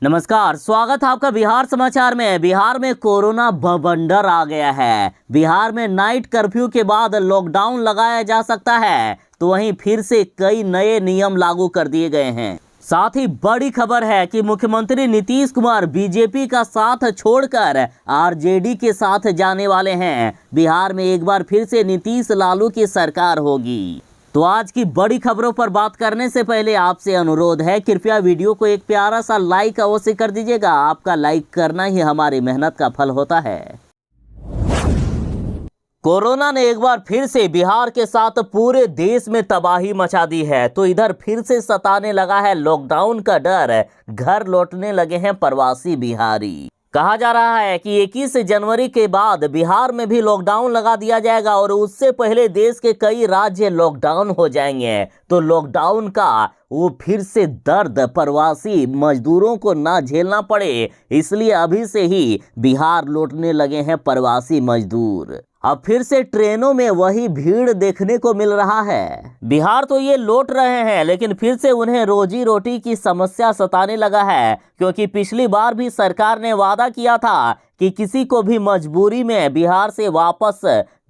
नमस्कार, स्वागत है आपका बिहार समाचार में। बिहार में कोरोना बवंडर आ गया है। बिहार में नाइट कर्फ्यू के बाद लॉकडाउन लगाया जा सकता है, तो वहीं फिर से कई नए नियम लागू कर दिए गए हैं। साथ ही बड़ी खबर है कि मुख्यमंत्री नीतीश कुमार बीजेपी का साथ छोड़कर आरजेडी के साथ जाने वाले हैं। बिहार में एक बार फिर से नीतीश लालू की सरकार होगी। तो आज की बड़ी खबरों पर बात करने से पहले आपसे अनुरोध है, कृपया वीडियो को एक प्यारा सा लाइक अवश्य कर दीजिएगा। आपका लाइक करना ही हमारी मेहनत का फल होता है। कोरोना ने एक बार फिर से बिहार के साथ पूरे देश में तबाही मचा दी है, तो इधर फिर से सताने लगा है लॉकडाउन का डर। घर लौटने लगे हैं प्रवासी बिहारी। कहा जा रहा है कि 21 जनवरी के बाद बिहार में भी लॉकडाउन लगा दिया जाएगा और उससे पहले देश के कई राज्य लॉकडाउन हो जाएंगे। तो लॉकडाउन का वो फिर से दर्द प्रवासी मजदूरों को ना झेलना पड़े, इसलिए अभी से ही बिहार लौटने लगे हैं प्रवासी मजदूर। अब फिर से ट्रेनों में वही भीड़ देखने को मिल रहा है। बिहार तो ये लौट रहे हैं, लेकिन फिर से उन्हें रोजी रोटी की समस्या सताने लगा है, क्योंकि पिछली बार भी सरकार ने वादा किया था कि किसी को भी मजबूरी में बिहार से वापस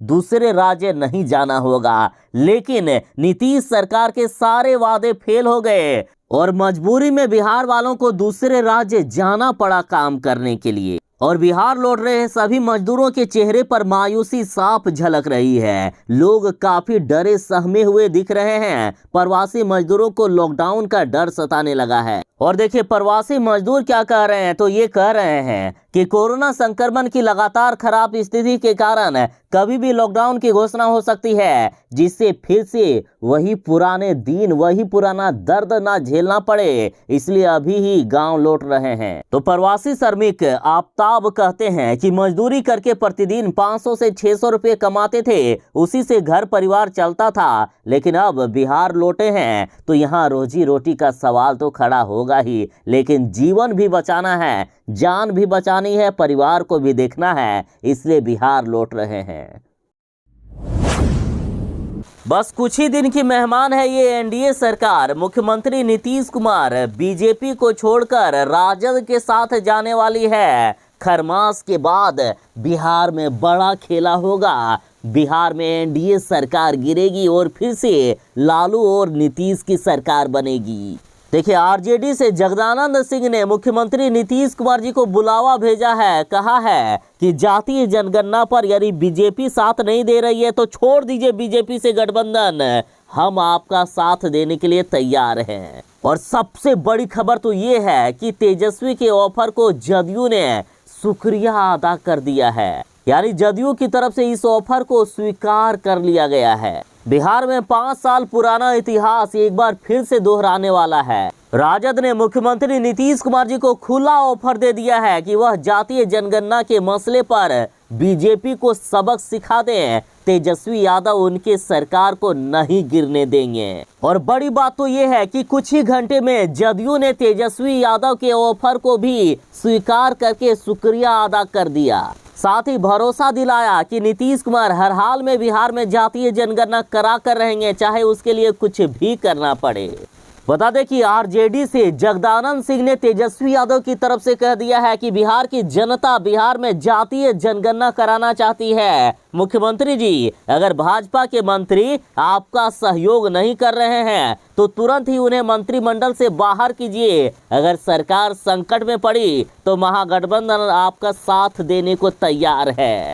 दूसरे राज्य नहीं जाना होगा। लेकिन नीतीश सरकार के सारे वादे फेल हो गए और मजबूरी में बिहार वालों को दूसरे राज्य जाना पड़ा काम करने के लिए। और बिहार लौट रहे सभी मजदूरों के चेहरे पर मायूसी साफ झलक रही है। लोग काफी डरे सहमे हुए दिख रहे हैं। प्रवासी मजदूरों को लॉकडाउन का डर सताने लगा है। और देखिए प्रवासी मजदूर क्या कह रहे हैं, तो ये कह रहे हैं कि कोरोना संक्रमण की लगातार खराब स्थिति के कारण कभी भी लॉकडाउन की घोषणा हो सकती है, जिससे फिर से वही पुराने दिन, वही पुराना दर्द ना झेलना पड़े, इसलिए अभी ही गांव लौट रहे हैं। तो प्रवासी श्रमिक आफ्ताब कहते हैं कि मजदूरी करके प्रतिदिन 500 से 600 रुपये कमाते थे, उसी से घर परिवार चलता था। लेकिन अब बिहार लौटे हैं तो यहाँ रोजी रोटी का सवाल तो खड़ा होगा ही, लेकिन जीवन भी बचाना है, जान भी बचानी है, परिवार को भी देखना है, इसलिए बिहार लौट रहे हैं। बस कुछ ही दिन की मेहमान है ये एनडीए सरकार। मुख्यमंत्री नीतीश कुमार बीजेपी को छोड़कर राजद के साथ जाने वाली है। खरमास के बाद बिहार में बड़ा खेला होगा। बिहार में एनडीए सरकार गिरेगी और फिर से लालू और नीतीश की सरकार बनेगी। देखिए आरजेडी से जगदानंद सिंह ने मुख्यमंत्री नीतीश कुमार जी को बुलावा भेजा है। कहा है कि जातीय जनगणना पर यदि बीजेपी साथ नहीं दे रही है तो छोड़ दीजिए बीजेपी से गठबंधन, हम आपका साथ देने के लिए तैयार हैं। और सबसे बड़ी खबर तो ये है कि तेजस्वी के ऑफर को जदयू ने शुक्रिया अदा कर दिया है, यानी जदयू की तरफ से इस ऑफर को स्वीकार कर लिया गया है। बिहार में 5 साल पुराना इतिहास एक बार फिर से दोहराने वाला है। राजद ने मुख्यमंत्री नीतीश कुमार जी को खुला ऑफर दे दिया है कि वह जातीय जनगणना के मसले पर बीजेपी को सबक सिखा दें। तेजस्वी यादव उनके सरकार को नहीं गिरने देंगे। और बड़ी बात तो यह है कि कुछ ही घंटे में जदयू ने तेजस्वी यादव के ऑफर को भी स्वीकार करके शुक्रिया अदा कर दिया। साथ ही भरोसा दिलाया कि नीतीश कुमार हर हाल में बिहार में जातीय जनगणना करा कर रहेंगे, चाहे उसके लिए कुछ भी करना पड़े। बता दें कि आरजेडी से जगदानंद सिंह ने तेजस्वी यादव की तरफ से कह दिया है कि बिहार की जनता बिहार में जातीय जनगणना कराना चाहती है। मुख्यमंत्री जी, अगर भाजपा के मंत्री आपका सहयोग नहीं कर रहे हैं तो तुरंत ही उन्हें मंत्रिमंडल से बाहर कीजिए। अगर सरकार संकट में पड़ी तो महागठबंधन आपका साथ देने को तैयार है।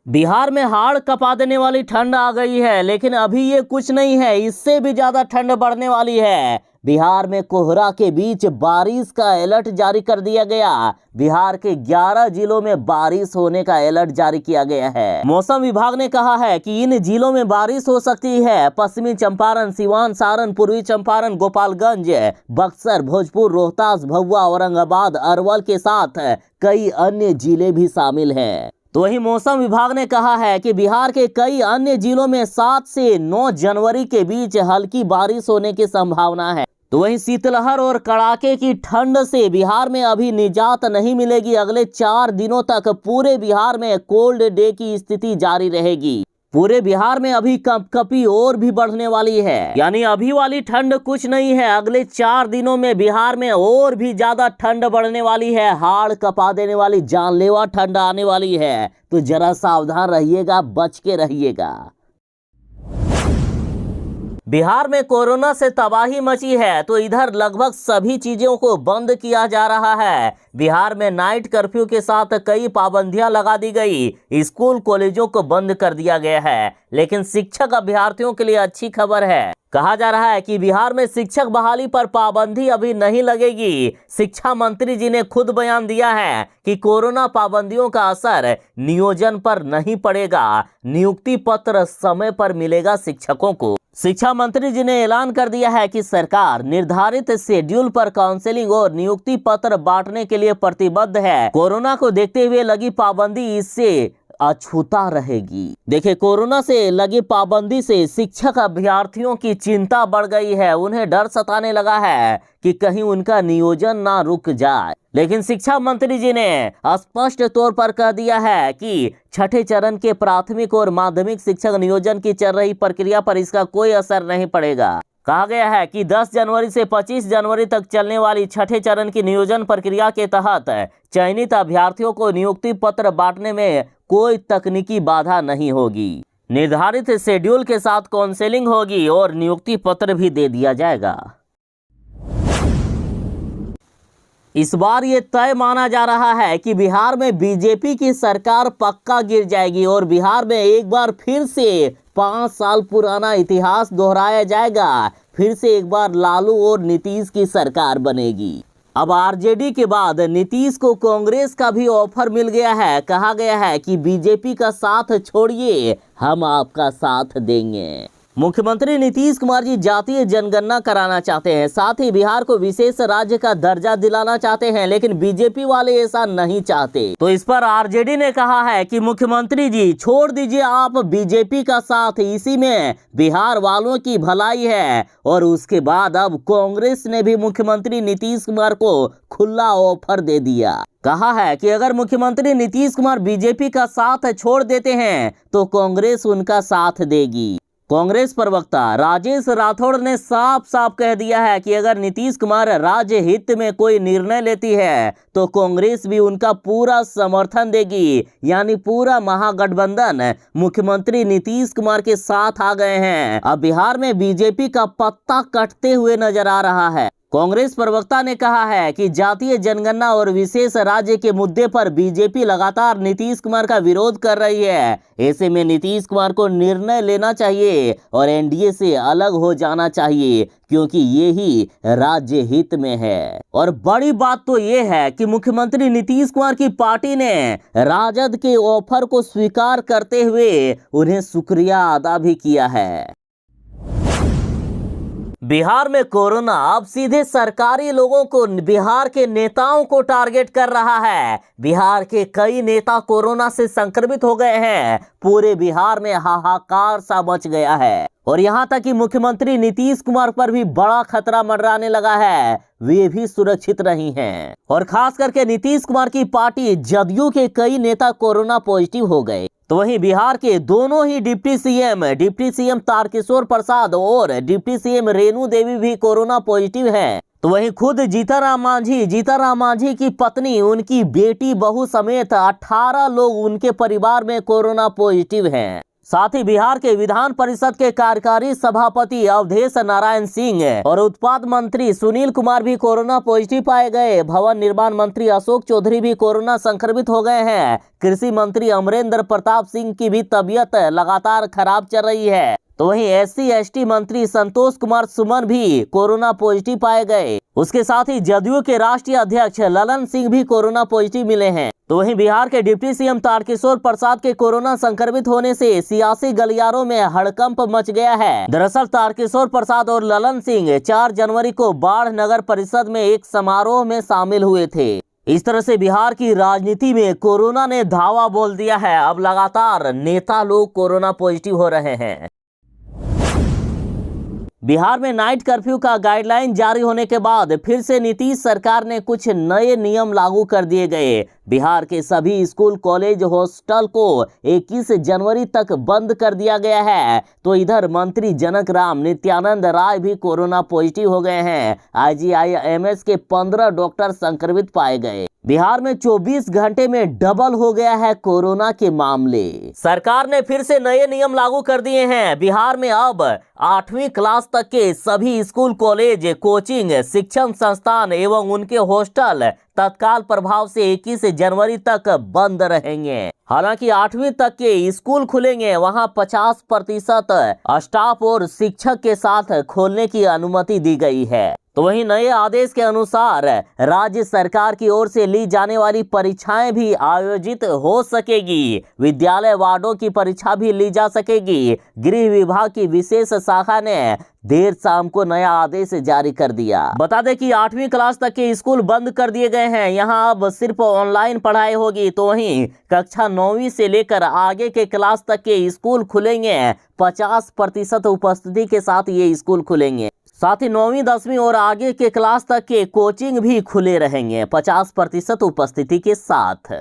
बिहार में हाड़ कपा देने वाली ठंड आ गई है, लेकिन अभी ये कुछ नहीं है, इससे भी ज्यादा ठंड बढ़ने वाली है। बिहार में कोहरा के बीच बारिश का अलर्ट जारी कर दिया गया। बिहार के 11 जिलों में बारिश होने का अलर्ट जारी किया गया है। मौसम विभाग ने कहा है कि इन जिलों में बारिश हो सकती है। पश्चिमी चंपारण, सिवान, सारण, पूर्वी चंपारण, गोपालगंज, बक्सर, भोजपुर, रोहतास, भभुआ, औरंगाबाद, अरवल के साथ कई अन्य जिले भी शामिल हैं। तो वहीं मौसम विभाग ने कहा है कि बिहार के कई अन्य जिलों में 7 से 9 जनवरी के बीच हल्की बारिश होने की संभावना है। तो वहीं शीतलहर और कड़ाके की ठंड से बिहार में अभी निजात नहीं मिलेगी। अगले 4 दिनों तक पूरे बिहार में कोल्ड डे की स्थिति जारी रहेगी। पूरे बिहार में अभी कंपकपी और भी बढ़ने वाली है। यानी अभी वाली ठंड कुछ नहीं है, अगले 4 दिनों में बिहार में और भी ज्यादा ठंड बढ़ने वाली है। हाड़ कपा देने वाली जानलेवा ठंड आने वाली है, तो जरा सावधान रहिएगा, बच के रहिएगा। बिहार में कोरोना से तबाही मची है, तो इधर लगभग सभी चीजों को बंद किया जा रहा है। बिहार में नाइट कर्फ्यू के साथ कई पाबंदियां लगा दी गई, स्कूल कॉलेजों को बंद कर दिया गया है। लेकिन शिक्षक अभ्यर्थियों के लिए अच्छी खबर है। कहा जा रहा है कि बिहार में शिक्षक बहाली पर पाबंदी अभी नहीं लगेगी। शिक्षा मंत्री जी ने खुद बयान दिया है कि कोरोना पाबंदियों का असर नियोजन पर नहीं पड़ेगा, नियुक्ति पत्र समय पर मिलेगा शिक्षकों को। शिक्षा मंत्री जी ने ऐलान कर दिया है कि सरकार निर्धारित शेड्यूल पर काउंसलिंग और नियुक्ति पत्र बांटने के लिए प्रतिबद्ध है। कोरोना को देखते हुए लगी पाबंदी इससे अछूता रहेगी। देखिए, कोरोना से लगी पाबंदी से शिक्षक अभ्यर्थियों की चिंता बढ़ गई है। उन्हें डर सताने लगा है कि कहीं उनका नियोजन ना रुक जाए। लेकिन शिक्षा मंत्री जी ने स्पष्ट तौर पर कह दिया है कि छठे चरण के प्राथमिक और माध्यमिक शिक्षक नियोजन की चल रही प्रक्रिया पर इसका कोई असर नहीं पड़ेगा। कहा गया है कि 10 जनवरी से 25 जनवरी तक चलने वाली छठे चरण की नियोजन प्रक्रिया के तहत चयनित अभ्यर्थियों को नियुक्ति पत्र बांटने में कोई तकनीकी बाधा नहीं होगी। निर्धारित शेड्यूल के साथ काउंसलिंग होगी और नियुक्ति पत्र भी दे दिया जाएगा। इस बार ये तय माना जा रहा है कि बिहार में बीजेपी की सरकार पक्का गिर जाएगी और बिहार में एक बार फिर से 5 साल पुराना इतिहास दोहराया जाएगा। फिर से एक बार लालू और नीतीश की सरकार बनेगी। अब आरजेडी के बाद नीतीश को कांग्रेस का भी ऑफर मिल गया है। कहा गया है कि बीजेपी का साथ छोड़िए, हम आपका साथ देंगे। मुख्यमंत्री नीतीश कुमार जी जातीय जनगणना कराना चाहते हैं, साथ ही बिहार को विशेष राज्य का दर्जा दिलाना चाहते हैं, लेकिन बीजेपी वाले ऐसा नहीं चाहते। तो इस पर आरजेडी ने कहा है कि मुख्यमंत्री जी छोड़ दीजिए आप बीजेपी का साथ, इसी में बिहार वालों की भलाई है। और उसके बाद अब कांग्रेस ने भी मुख्यमंत्री नीतीश कुमार को खुला ऑफर दे दिया। कहा है कि अगर मुख्यमंत्री नीतीश कुमार बीजेपी का साथ छोड़ देते हैं तो कांग्रेस उनका साथ देगी। कांग्रेस प्रवक्ता राजेश राठौड़ ने साफ साफ कह दिया है कि अगर नीतीश कुमार राज्य हित में कोई निर्णय लेती है तो कांग्रेस भी उनका पूरा समर्थन देगी। यानी पूरा महागठबंधन मुख्यमंत्री नीतीश कुमार के साथ आ गए हैं। अब बिहार में बीजेपी का पत्ता कटते हुए नजर आ रहा है। कांग्रेस प्रवक्ता ने कहा है कि जातीय जनगणना और विशेष राज्य के मुद्दे पर बीजेपी लगातार नीतीश कुमार का विरोध कर रही है। ऐसे में नीतीश कुमार को निर्णय लेना चाहिए और एनडीए से अलग हो जाना चाहिए, क्योंकि ये ही राज्य हित में है। और बड़ी बात तो ये है कि मुख्यमंत्री नीतीश कुमार की पार्टी ने राजद के ऑफर को स्वीकार करते हुए उन्हें शुक्रिया अदा भी किया है। बिहार में कोरोना अब सीधे सरकारी लोगों को, बिहार के नेताओं को टारगेट कर रहा है। बिहार के कई नेता कोरोना से संक्रमित हो गए हैं। पूरे बिहार में हाहाकार सा मच गया है और यहां तक कि मुख्यमंत्री नीतीश कुमार पर भी बड़ा खतरा मंडराने लगा है। वे भी सुरक्षित नहीं हैं और खास करके नीतीश कुमार की पार्टी जदयू के कई नेता कोरोना पॉजिटिव हो गए। तो वहीं बिहार के दोनों ही डिप्टी सीएम तारकिशोर प्रसाद और डिप्टी सीएम रेणु देवी भी कोरोना पॉजिटिव हैं। तो वहीं खुद जीतन राम मांझी की पत्नी, उनकी बेटी, बहू समेत 18 लोग उनके परिवार में कोरोना पॉजिटिव हैं। साथ ही बिहार के विधान परिषद के कार्यकारी सभापति अवधेश नारायण सिंह और उत्पाद मंत्री सुनील कुमार भी कोरोना पॉजिटिव पाए गए। भवन निर्माण मंत्री अशोक चौधरी भी कोरोना संक्रमित हो गए हैं। कृषि मंत्री अमरेंद्र प्रताप सिंह की भी तबीयत लगातार खराब चल रही है। तो वहीं SC/ST मंत्री संतोष कुमार सुमन भी कोरोना पॉजिटिव पाए गए। उसके साथ ही जदयू के राष्ट्रीय अध्यक्ष ललन सिंह भी कोरोना पॉजिटिव मिले हैं। तो वहीं बिहार के डिप्टी सीएम तारकिशोर प्रसाद के कोरोना संक्रमित होने से सियासी गलियारों में हड़कंप मच गया है। दरअसल तारकिशोर प्रसाद और ललन सिंह 4 जनवरी को बाढ़ नगर परिषद में एक समारोह में शामिल हुए थे। इस तरह से बिहार की राजनीति में कोरोना ने धावा बोल दिया है। अब लगातार नेता लोग कोरोना पॉजिटिव हो रहे हैं। बिहार में नाइट कर्फ्यू का गाइडलाइन जारी होने के बाद फिर से नीतीश सरकार ने कुछ नए नियम लागू कर दिए गए। बिहार के सभी स्कूल कॉलेज हॉस्टल को 21 जनवरी तक बंद कर दिया गया है। तो इधर मंत्री जनक राम नित्यानंद राय भी कोरोना पॉजिटिव हो गए हैं। IGIMS के 15 डॉक्टर संक्रमित पाए गए। बिहार में 24 घंटे में डबल हो गया है कोरोना के मामले। सरकार ने फिर से नए नियम लागू कर दिए हैं। बिहार में अब 8वीं क्लास तक के सभी स्कूल, कॉलेज, कोचिंग, शिक्षण संस्थान एवं उनके हॉस्टल तत्काल प्रभाव से 21 जनवरी तक बंद रहेंगे। हालांकि 8वीं तक के स्कूल खुलेंगे, वहां 50% स्टाफ और शिक्षक के साथ खोलने की अनुमति दी गई है। तो वहीं नए आदेश के अनुसार राज्य सरकार की ओर से ली जाने वाली परीक्षाएं भी आयोजित हो सकेगी। विद्यालय वार्डों की परीक्षा भी ली जा सकेगी। गृह विभाग की विशेष शाखा ने देर शाम को नया आदेश जारी कर दिया। बता दें कि 8वीं क्लास तक के स्कूल बंद कर दिए गए हैं। यहां अब सिर्फ ऑनलाइन पढ़ाई होगी। तो वहीं कक्षा 9वीं से लेकर आगे के क्लास तक के स्कूल खुलेंगे। 50% उपस्थिति के साथ ये स्कूल खुलेंगे। साथ ही 9वीं, 10वीं और आगे के क्लास तक के कोचिंग भी खुले रहेंगे 50% उपस्थिति के साथ।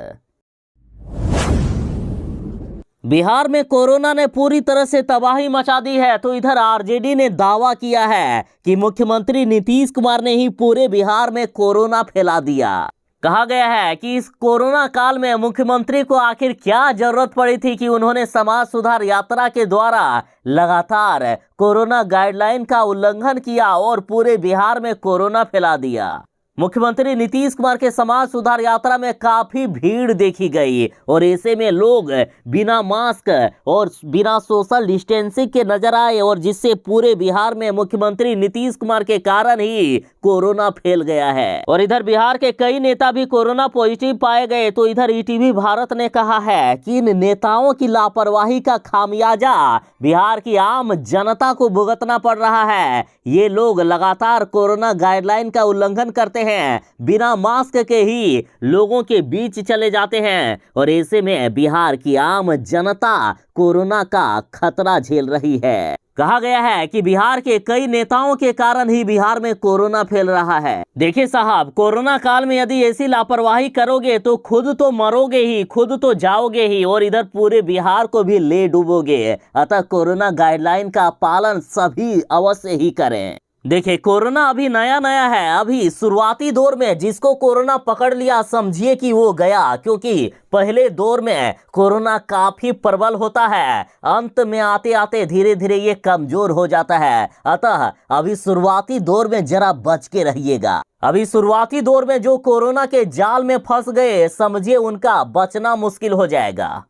बिहार में कोरोना ने पूरी तरह से तबाही मचा दी है। तो इधर आरजेडी ने दावा किया है कि मुख्यमंत्री नीतीश कुमार ने ही पूरे बिहार में कोरोना फैला दिया। कहा गया है कि इस कोरोना काल में मुख्यमंत्री को आखिर क्या जरूरत पड़ी थी कि उन्होंने समाज सुधार यात्रा के द्वारा लगातार कोरोना गाइडलाइन का उल्लंघन किया और पूरे बिहार में कोरोना फैला दिया। मुख्यमंत्री नीतीश कुमार के समाज सुधार यात्रा में काफी भीड़ देखी गई और ऐसे में लोग बिना मास्क और बिना सोशल डिस्टेंसिंग के नजर आए और जिससे पूरे बिहार में मुख्यमंत्री नीतीश कुमार के कारण ही कोरोना फैल गया है। और इधर बिहार के कई नेता भी कोरोना पॉजिटिव पाए गए। तो इधर ETV भारत ने कहा है कि इन नेताओं की लापरवाही का खामियाजा बिहार की आम जनता को भुगतना पड़ रहा है। ये लोग लगातार कोरोना गाइडलाइन का उल्लंघन करते हैं, बिना मास्क के ही लोगों के बीच चले जाते हैं और ऐसे में बिहार की आम जनता कोरोना का खतरा झेल रही है। कहा गया है कि बिहार के कई नेताओं के कारण ही बिहार में कोरोना फैल रहा है। देखिए साहब, कोरोना काल में यदि ऐसी लापरवाही करोगे तो खुद तो मरोगे ही, खुद तो जाओगे ही और इधर पूरे बिहार को भी ले डूबोगे। अतः कोरोना गाइडलाइन का पालन सभी अवश्य ही करें। देखिए, कोरोना अभी नया नया है। अभी शुरुआती दौर में जिसको कोरोना पकड़ लिया समझिए कि वो गया, क्योंकि पहले दौर में कोरोना काफी प्रबल होता है। अंत में आते आते धीरे धीरे ये कमजोर हो जाता है। अतः अभी शुरुआती दौर में जरा बच के रहिएगा। अभी शुरुआती दौर में जो कोरोना के जाल में फंस गए, समझिए उनका बचना मुश्किल हो जाएगा।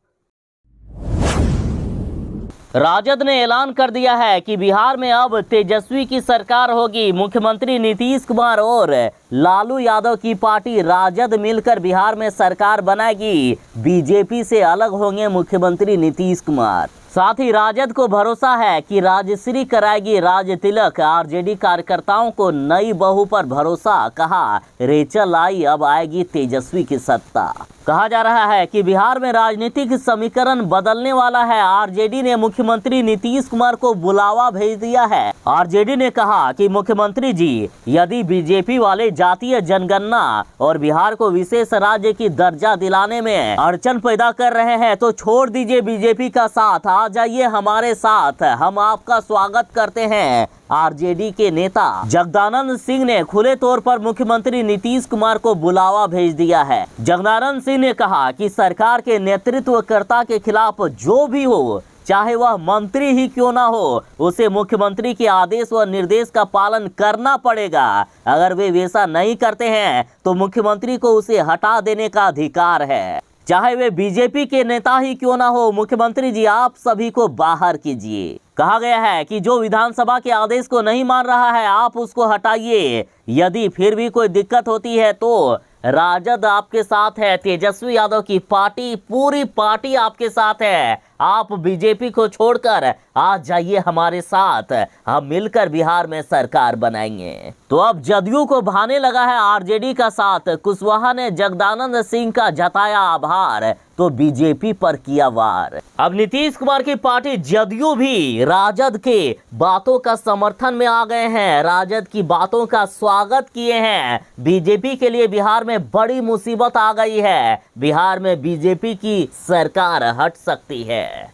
राजद ने ऐलान कर दिया है कि बिहार में अब तेजस्वी की सरकार होगी। मुख्यमंत्री नीतीश कुमार और लालू यादव की पार्टी राजद मिलकर बिहार में सरकार बनाएगी। बीजेपी से अलग होंगे मुख्यमंत्री नीतीश कुमार। साथ ही राजद को भरोसा है कि राजश्री कराएगी राज तिलक। आरजेडी कार्यकर्ताओं को नई बहू पर भरोसा, कहा रेचल आई, अब आएगी तेजस्वी की सत्ता। कहा जा रहा है कि बिहार में राजनीतिक समीकरण बदलने वाला है। आरजेडी ने मुख्यमंत्री नीतीश कुमार को बुलावा भेज दिया है। आरजेडी ने कहा कि मुख्यमंत्री जी, यदि बीजेपी वाले जातीय जनगणना और बिहार को विशेष राज्य की दर्जा दिलाने में अड़चन पैदा कर रहे हैं तो छोड़ दीजिए बीजेपी का साथ, आ जाइए हमारे साथ, हम आपका स्वागत करते हैं। आरजेडी के नेता जगदानंद सिंह ने खुले तौर पर मुख्यमंत्री नीतीश कुमार को बुलावा भेज दिया है। जगदानंद सिंह ने कहा कि सरकार के नेतृत्वकर्ता के खिलाफ जो भी हो, चाहे वह मंत्री ही क्यों ना हो, उसे मुख्यमंत्री के आदेश व निर्देश का पालन करना पड़ेगा। अगर वे वैसा नहीं करते हैं तो मुख्यमंत्री को उसे हटा देने का अधिकार है, चाहे वे बीजेपी के नेता ही क्यों ना हो। मुख्यमंत्री जी, आप सभी को बाहर कीजिए। कहा गया है कि जो विधानसभा के आदेश को नहीं मान रहा है, आप उसको हटाइए। यदि फिर भी कोई दिक्कत होती है तो राजद आपके साथ है। तेजस्वी यादव की पार्टी, पूरी पार्टी आपके साथ है। आप बीजेपी को छोड़कर आ जाइए हमारे साथ, हम मिलकर बिहार में सरकार बनाएंगे। तो अब जदयू को भाने लगा है आरजेडी का साथ। कुशवाहा ने जगदानंद सिंह का जताया आभार, तो बीजेपी पर किया वार। अब नीतीश कुमार की पार्टी जदयू भी राजद के बातों का समर्थन में आ गए हैं, राजद की बातों का स्वागत किए हैं। बीजेपी के लिए बिहार में बड़ी मुसीबत आ गई है, बिहार में बीजेपी की सरकार हट सकती है।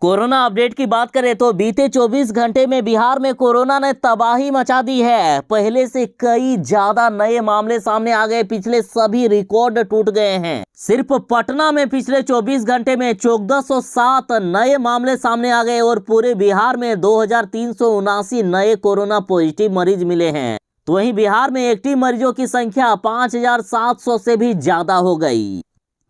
कोरोना अपडेट की बात करें तो बीते 24 घंटे में बिहार में कोरोना ने तबाही मचा दी है। पहले से कई ज्यादा नए मामले सामने आ गए, पिछले सभी रिकॉर्ड टूट गए हैं। सिर्फ पटना में पिछले 24 घंटे में 1407 नए मामले सामने आ गए और पूरे बिहार में 2379 नए कोरोना पॉजिटिव मरीज मिले हैं। तो वहीं बिहार में एक्टिव मरीजों की संख्या 5700 से भी ज्यादा हो गई।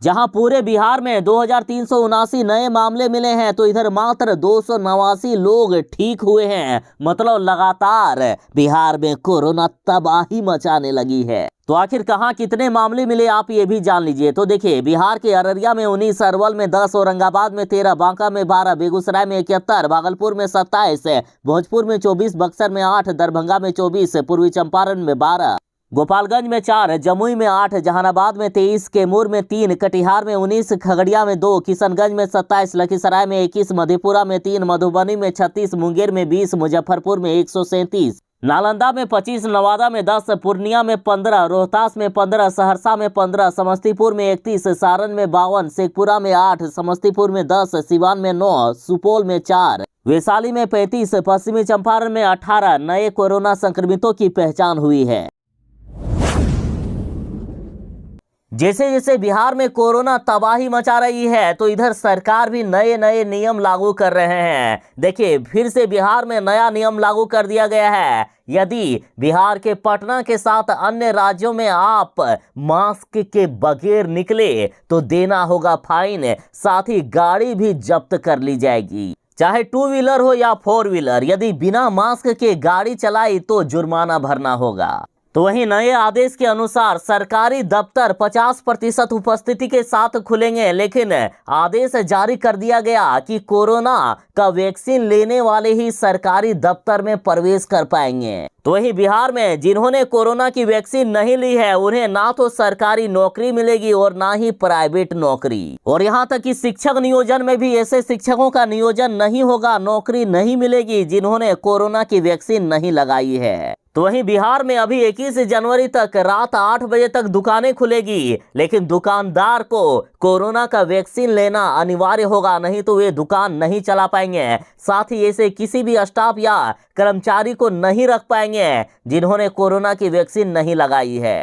जहां पूरे बिहार में 2379 नए मामले मिले हैं, तो इधर मात्र 289 लोग ठीक हुए हैं। मतलब लगातार बिहार में कोरोना तबाही मचाने लगी है। तो आखिर कहां कितने मामले मिले, आप ये भी जान लीजिए। तो देखिए, बिहार के अररिया में 19, अरवल में 10, औरंगाबाद में 13, बांका में 12, बेगूसराय में 71, भागलपुर में 27, भोजपुर में 24, बक्सर में 8, दरभंगा में 24, पूर्वी चंपारण में 12, गोपालगंज में 4, जमुई में 8, जहानाबाद में 23, कैमूर में 3, कटिहार में 19, खगड़िया में 2, किशनगंज में 27, लखीसराय में 21, मधेपुरा में 3, मधुबनी में 36, मुंगेर में 20, मुजफ्फरपुर में 137, नालंदा में 25, नवादा में 10, पूर्णिया में 15, रोहतास में 15, सहरसा में 15, समस्तीपुर में 31, सारण में 52, शेखपुरा में 8, समस्तीपुर में 10, सिवान में 9, सुपौल में 4, वैशाली में 35, पश्चिमी चंपारण में 18 नए कोरोना संक्रमितों की पहचान हुई है। जैसे जैसे बिहार में कोरोना तबाही मचा रही है, तो इधर सरकार भी नए नए नियम लागू कर रहे हैं। देखिए, फिर से बिहार में नया नियम लागू कर दिया गया है। यदि बिहार के पटना के साथ अन्य राज्यों में आप मास्क के बगैर निकले तो देना होगा फाइन, साथ ही गाड़ी भी जब्त कर ली जाएगी, चाहे 2 व्हीलर हो या 4 व्हीलर। यदि बिना मास्क के गाड़ी चलाई तो जुर्माना भरना होगा। तो वहीं नए आदेश के अनुसार सरकारी दफ्तर 50% उपस्थिति के साथ खुलेंगे, लेकिन आदेश जारी कर दिया गया कि कोरोना का वैक्सीन लेने वाले ही सरकारी दफ्तर में प्रवेश कर पाएंगे। तो वहीं बिहार में जिन्होंने कोरोना की वैक्सीन नहीं ली है, उन्हें ना तो सरकारी नौकरी मिलेगी और ना ही प्राइवेट नौकरी। और यहाँ तक कि शिक्षक नियोजन में भी ऐसे शिक्षकों का नियोजन नहीं होगा, नौकरी नहीं मिलेगी जिन्होंने कोरोना की वैक्सीन नहीं लगाई है। तो वहीं बिहार में अभी 21 जनवरी तक रात 8 बजे तक दुकानें खुलेगी, लेकिन दुकानदार को कोरोना का वैक्सीन लेना अनिवार्य होगा, नहीं तो वे दुकान नहीं चला पाएंगे। साथ ही ऐसे किसी भी स्टाफ या कर्मचारी को नहीं रख पाएंगे जिन्होंने कोरोना की वैक्सीन नहीं लगाई है।